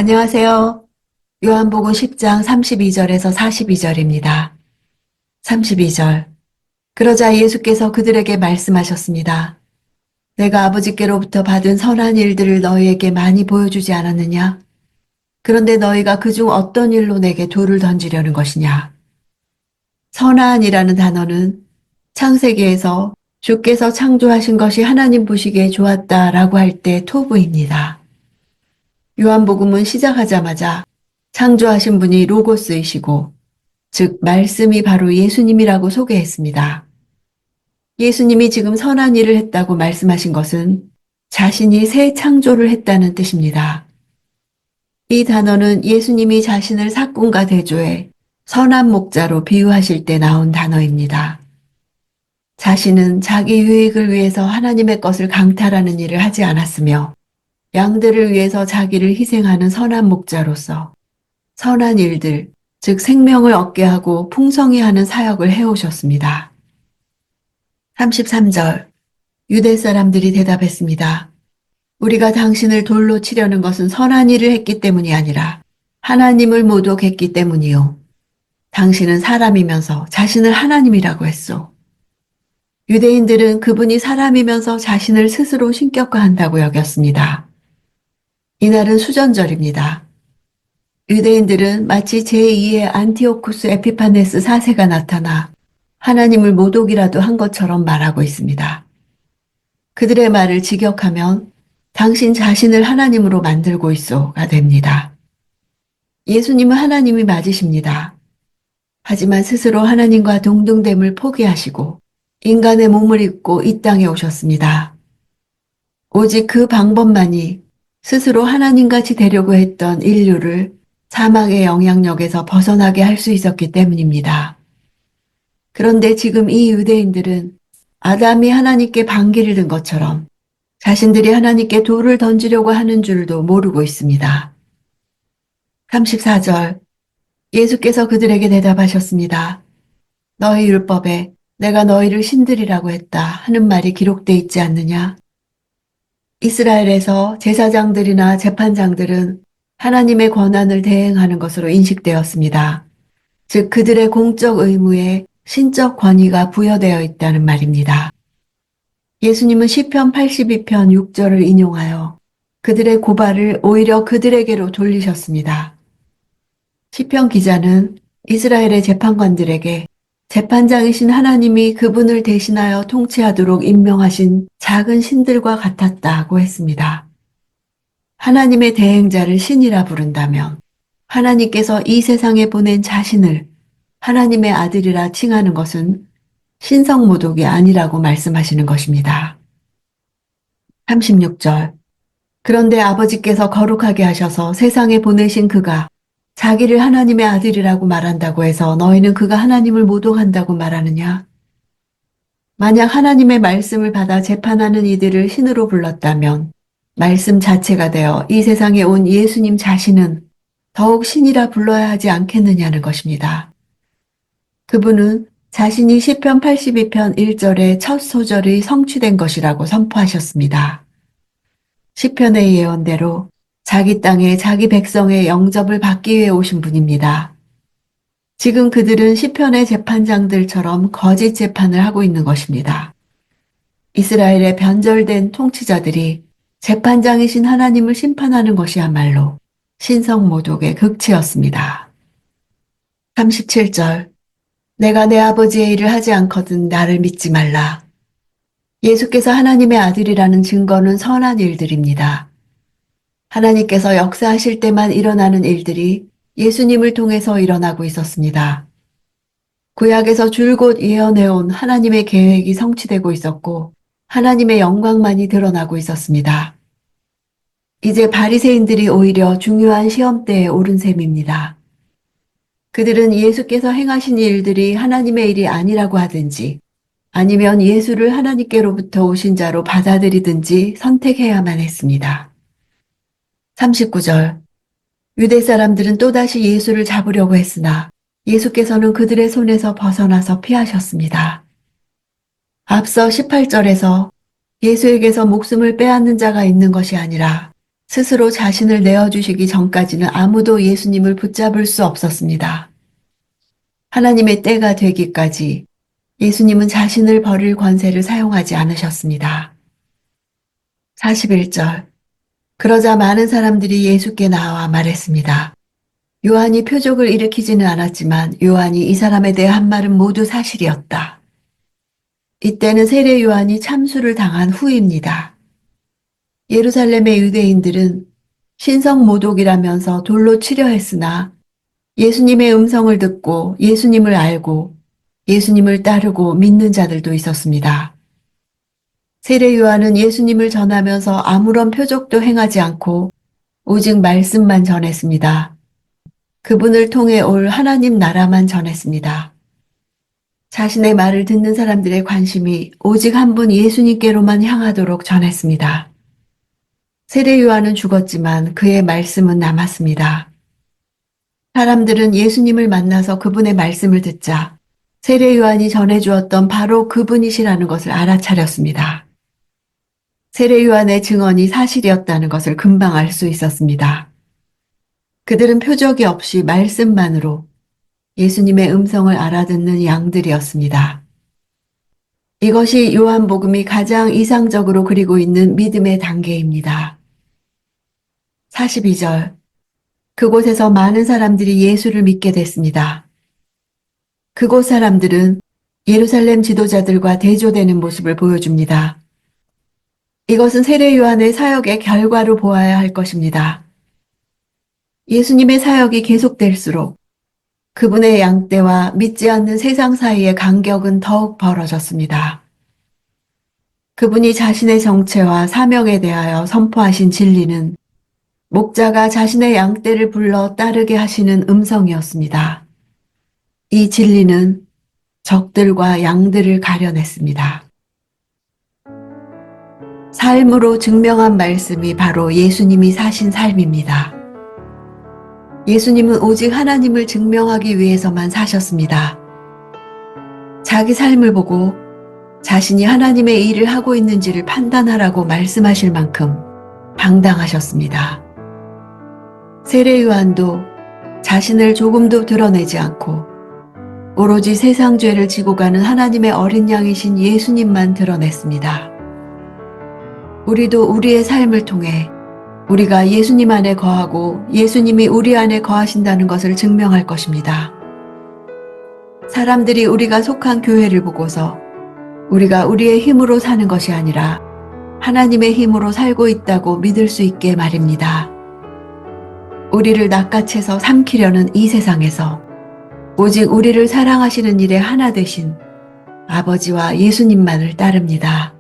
안녕하세요. 요한복음 10장 32절에서 42절입니다. 32절. 그러자 예수께서 그들에게 말씀하셨습니다. 내가 아버지께로부터 받은 선한 일들을 너희에게 많이 보여주지 않았느냐? 그런데 너희가 그중 어떤 일로 내게 돌을 던지려는 것이냐? 선한이라는 단어는 창세기에서 주께서 창조하신 것이 하나님 보시기에 좋았다라고 할 때 토부입니다. 요한복음은 시작하자마자 창조하신 분이 로고스이시고, 즉 말씀이 바로 예수님이라고 소개했습니다. 예수님이 지금 선한 일을 했다고 말씀하신 것은 자신이 새 창조를 했다는 뜻입니다. 이 단어는 예수님이 자신을 사꾼과 대조해 선한 목자로 비유하실 때 나온 단어입니다. 자신은 자기 유익을 위해서 하나님의 것을 강탈하는 일을 하지 않았으며 양들을 위해서 자기를 희생하는 선한 목자로서 선한 일들, 즉 생명을 얻게 하고 풍성히 하는 사역을 해오셨습니다. 33절. 유대 사람들이 대답했습니다. 우리가 당신을 돌로 치려는 것은 선한 일을 했기 때문이 아니라 하나님을 모독했기 때문이요. 당신은 사람이면서 자신을 하나님이라고 했소. 유대인들은 그분이 사람이면서 자신을 스스로 신격화한다고 여겼습니다. 이날은 수전절입니다. 유대인들은 마치 제2의 안티오쿠스 에피파네스 4세가 나타나 하나님을 모독이라도 한 것처럼 말하고 있습니다. 그들의 말을 직역하면 당신 자신을 하나님으로 만들고 있소가 됩니다. 예수님은 하나님이 맞으십니다. 하지만 스스로 하나님과 동등됨을 포기하시고 인간의 몸을 입고 이 땅에 오셨습니다. 오직 그 방법만이 스스로 하나님같이 되려고 했던 인류를 사망의 영향력에서 벗어나게 할 수 있었기 때문입니다. 그런데 지금 이 유대인들은 아담이 하나님께 반기를 든 것처럼 자신들이 하나님께 돌을 던지려고 하는 줄도 모르고 있습니다. 34절. 예수께서 그들에게 대답하셨습니다. 너희 율법에 내가 너희를 신들이라고 했다 하는 말이 기록돼 있지 않느냐? 이스라엘에서 제사장들이나 재판장들은 하나님의 권한을 대행하는 것으로 인식되었습니다. 즉 그들의 공적 의무에 신적 권위가 부여되어 있다는 말입니다. 예수님은 시편 82편 6절을 인용하여 그들의 고발을 오히려 그들에게로 돌리셨습니다. 시편 기자는 이스라엘의 재판관들에게 재판장이신 하나님이 그분을 대신하여 통치하도록 임명하신 작은 신들과 같았다고 했습니다. 하나님의 대행자를 신이라 부른다면 하나님께서 이 세상에 보낸 자신을 하나님의 아들이라 칭하는 것은 신성모독이 아니라고 말씀하시는 것입니다. 36절. 그런데 아버지께서 거룩하게 하셔서 세상에 보내신 그가 자기를 하나님의 아들이라고 말한다고 해서 너희는 그가 하나님을 모독한다고 말하느냐? 만약 하나님의 말씀을 받아 재판하는 이들을 신으로 불렀다면 말씀 자체가 되어 이 세상에 온 예수님 자신은 더욱 신이라 불러야 하지 않겠느냐는 것입니다. 그분은 자신이 시편 82편 1절의 첫 소절이 성취된 것이라고 선포하셨습니다. 시편의 예언대로 자기 땅에 자기 백성의 영접을 받기 위해 오신 분입니다. 지금 그들은 시편의 재판장들처럼 거짓 재판을 하고 있는 것입니다. 이스라엘의 변절된 통치자들이 재판장이신 하나님을 심판하는 것이야말로 신성모독의 극치였습니다. 37절. 내가 내 아버지의 일을 하지 않거든 나를 믿지 말라. 예수께서 하나님의 아들이라는 증거는 선한 일들입니다. 하나님께서 역사하실 때만 일어나는 일들이 예수님을 통해서 일어나고 있었습니다. 구약에서 줄곧 예언해온 하나님의 계획이 성취되고 있었고 하나님의 영광만이 드러나고 있었습니다. 이제 바리새인들이 오히려 중요한 시험대에 오른 셈입니다. 그들은 예수께서 행하신 일들이 하나님의 일이 아니라고 하든지 아니면 예수를 하나님께로부터 오신 자로 받아들이든지 선택해야만 했습니다. 39절. 유대 사람들은 또다시 예수를 잡으려고 했으나 예수께서는 그들의 손에서 벗어나서 피하셨습니다. 앞서 18절에서 예수에게서 목숨을 빼앗는 자가 있는 것이 아니라 스스로 자신을 내어주시기 전까지는 아무도 예수님을 붙잡을 수 없었습니다. 하나님의 때가 되기까지 예수님은 자신을 버릴 권세를 사용하지 않으셨습니다. 41절. 그러자 많은 사람들이 예수께 나와 말했습니다. 요한이 표적을 일으키지는 않았지만 요한이 이 사람에 대해 한 말은 모두 사실이었다. 이때는 세례 요한이 참수를 당한 후입니다. 예루살렘의 유대인들은 신성 모독이라면서 돌로 치려 했으나 예수님의 음성을 듣고 예수님을 알고 예수님을 따르고 믿는 자들도 있었습니다. 세례 요한은 예수님을 전하면서 아무런 표적도 행하지 않고 오직 말씀만 전했습니다. 그분을 통해 올 하나님 나라만 전했습니다. 자신의 말을 듣는 사람들의 관심이 오직 한 분 예수님께로만 향하도록 전했습니다. 세례 요한은 죽었지만 그의 말씀은 남았습니다. 사람들은 예수님을 만나서 그분의 말씀을 듣자 세례 요한이 전해주었던 바로 그분이시라는 것을 알아차렸습니다. 세례 요한의 증언이 사실이었다는 것을 금방 알 수 있었습니다. 그들은 표적이 없이 말씀만으로 예수님의 음성을 알아듣는 양들이었습니다. 이것이 요한복음이 가장 이상적으로 그리고 있는 믿음의 단계입니다. 42절. 그곳에서 많은 사람들이 예수를 믿게 됐습니다. 그곳 사람들은 예루살렘 지도자들과 대조되는 모습을 보여줍니다. 이것은 세례 요한의 사역의 결과로 보아야 할 것입니다. 예수님의 사역이 계속될수록 그분의 양떼와 믿지 않는 세상 사이의 간격은 더욱 벌어졌습니다. 그분이 자신의 정체와 사명에 대하여 선포하신 진리는 목자가 자신의 양떼를 불러 따르게 하시는 음성이었습니다. 이 진리는 적들과 양들을 가려냈습니다. 삶으로 증명한 말씀이 바로 예수님이 사신 삶입니다. 예수님은 오직 하나님을 증명하기 위해서만 사셨습니다. 자기 삶을 보고 자신이 하나님의 일을 하고 있는지를 판단하라고 말씀하실 만큼 당당하셨습니다. 세례 요한도 자신을 조금도 드러내지 않고 오로지 세상 죄를 지고 가는 하나님의 어린 양이신 예수님만 드러냈습니다. 우리도 우리의 삶을 통해 우리가 예수님 안에 거하고 예수님이 우리 안에 거하신다는 것을 증명할 것입니다. 사람들이 우리가 속한 교회를 보고서 우리가 우리의 힘으로 사는 것이 아니라 하나님의 힘으로 살고 있다고 믿을 수 있게 말입니다. 우리를 낚아채서 삼키려는 이 세상에서 오직 우리를 사랑하시는 일에 하나 되신 아버지와 예수님만을 따릅니다.